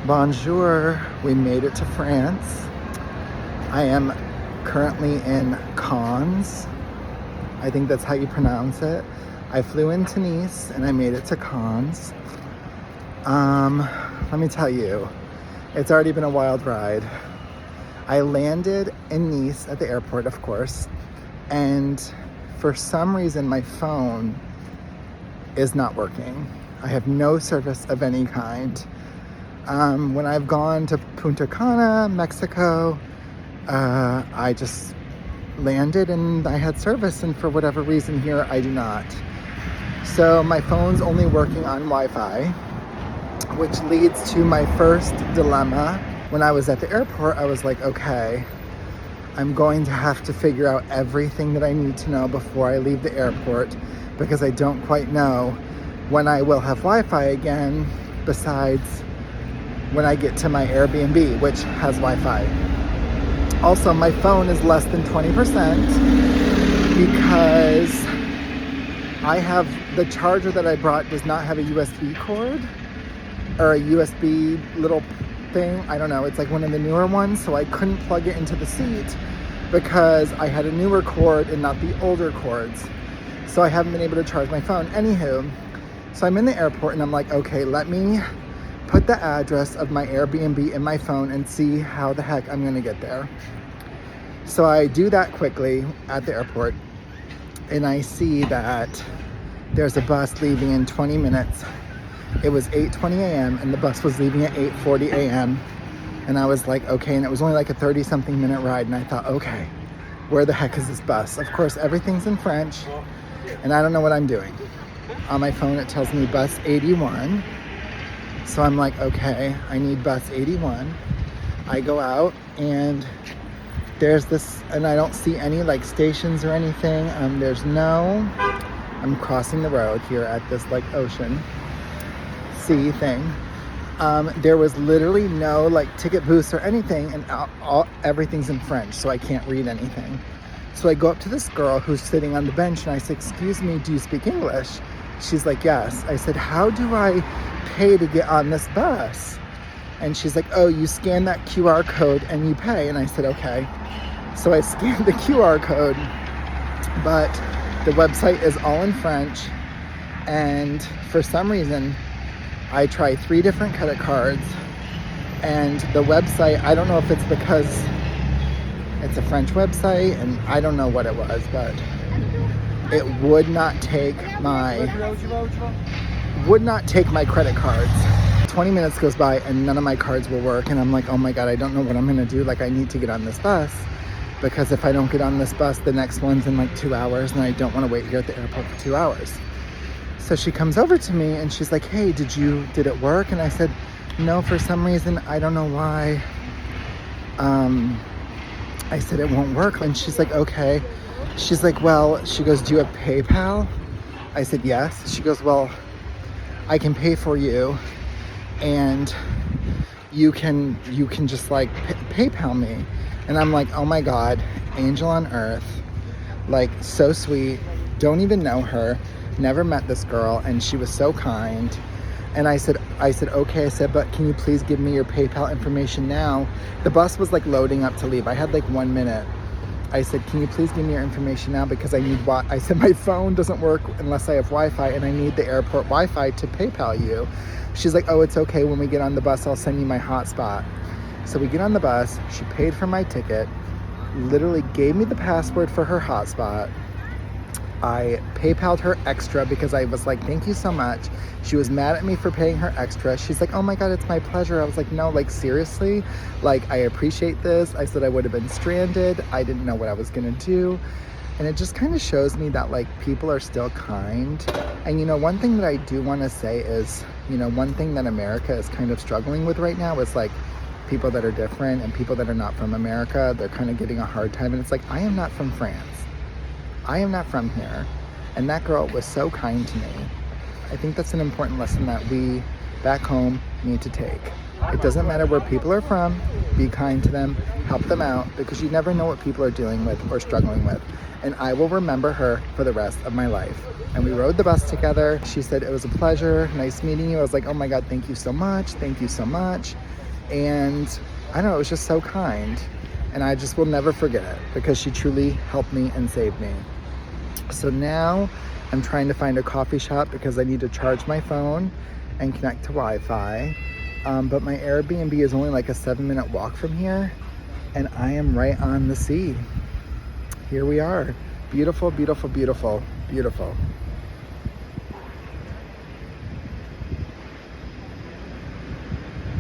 Bonjour, we made it to France. I am currently in Cannes. I think that's how you pronounce it. I flew into Nice and I made it to Cannes. Let me tell you, it's already been a wild ride. I landed in Nice at the airport, of course, and for some reason my phone is not working. I have no service of any kind. When I've gone to Punta Cana, Mexico, I just landed and I had service, and for whatever reason here I do not. So my phone's only working on Wi-Fi, which leads to my first dilemma. When I was at the airport, I was like, okay, I'm going to have to figure out everything that I need to know before I leave the airport, because I don't quite know when I will have Wi-Fi again, besides when I get to my Airbnb, which has Wi-Fi. Also, my phone is less than 20% because I have the charger that I brought does not have a USB cord or a USB little thing. I don't know. It's like one of the newer ones, so I couldn't plug it into the seat because I had a newer cord and not the older cords. So I haven't been able to charge my phone. Anywho, so I'm in the airport and I'm like, okay, let me put the address of my Airbnb in my phone and see how the heck I'm gonna get there. So I do that quickly at the airport, and I see that there's a bus leaving in 20 minutes. It was 8:20 a.m. and the bus was leaving at 8:40 a.m. And I was like, okay, and it was only like a 30-something minute ride, and I thought, okay, where the heck is this bus? Of course, everything's in French, and I don't know what I'm doing. On my phone, it tells me bus 81. So I'm like, okay, I need bus 81. I go out and there's this, and I don't see any like stations or anything. I'm crossing the road here at this like ocean sea thing. There was literally no like ticket booths or anything, and everything's in French, so I can't read anything. So I go up to this girl who's sitting on the bench and I say, excuse me, do you speak English? She's like, yes. I said, how do I pay to get on this bus? And she's like, oh, you scan that QR code and you pay. And I said, okay. So I scanned the QR code, but the website is all in French. And for some reason, I tried 3 different credit cards, and the website, I don't know if it's because it's a French website and I don't know what it was, but it would not take my credit cards. 20 minutes goes by and none of my cards will work, and I'm like, oh my god, I don't know what I'm gonna do. Like, I need to get on this bus, because if I don't get on this bus, the next one's in like 2 hours, and I don't want to wait here at the airport for 2 hours. So she comes over to me and she's like, hey, did it work? And I said, no, for some reason, I don't know why. I said, it won't work. And she's like, okay. She's like, well, she goes, do you have PayPal? I said, yes. She goes, well, I can pay for you, and you can just like PayPal me. And I'm like, oh my god, angel on earth, like so sweet. Don't even know her, never met this girl, and she was so kind. And I said, okay. I said, but can you please give me your PayPal information now? The bus was like loading up to leave. I had like 1 minute. I said, can you please give me your information now, because I need I said, my phone doesn't work unless I have Wi-Fi, and I need the airport Wi-Fi to PayPal you. She's like, oh, it's okay. When we get on the bus, I'll send you my hotspot. So we get on the bus. She paid for my ticket, literally gave me the password for her hotspot. I PayPal'd her extra because I was like, thank you so much. She was mad at me for paying her extra. She's like, oh my God, it's my pleasure. I was like, no, like seriously, like I appreciate this. I said I would have been stranded. I didn't know what I was gonna do. And it just kind of shows me that like people are still kind. And you know, one thing that I do want to say is, you know, one thing that America is kind of struggling with right now is like people that are different and people that are not from America, they're kind of getting a hard time. And it's like, I am not from France. I am not from here. And that girl was so kind to me. I think that's an important lesson that we back home need to take. It doesn't matter where people are from, be kind to them, help them out, because you never know what people are dealing with or struggling with. And I will remember her for the rest of my life. And we rode the bus together. She said, it was a pleasure, nice meeting you. I was like, oh my God, thank you so much, thank you so much. And I don't know, it was just so kind. And I just will never forget it because she truly helped me and saved me. So now I'm trying to find a coffee shop because I need to charge my phone and connect to Wi-Fi. But my Airbnb is only like a 7-minute walk from here, and I am right on the sea. Here we are. Beautiful, beautiful, beautiful, beautiful.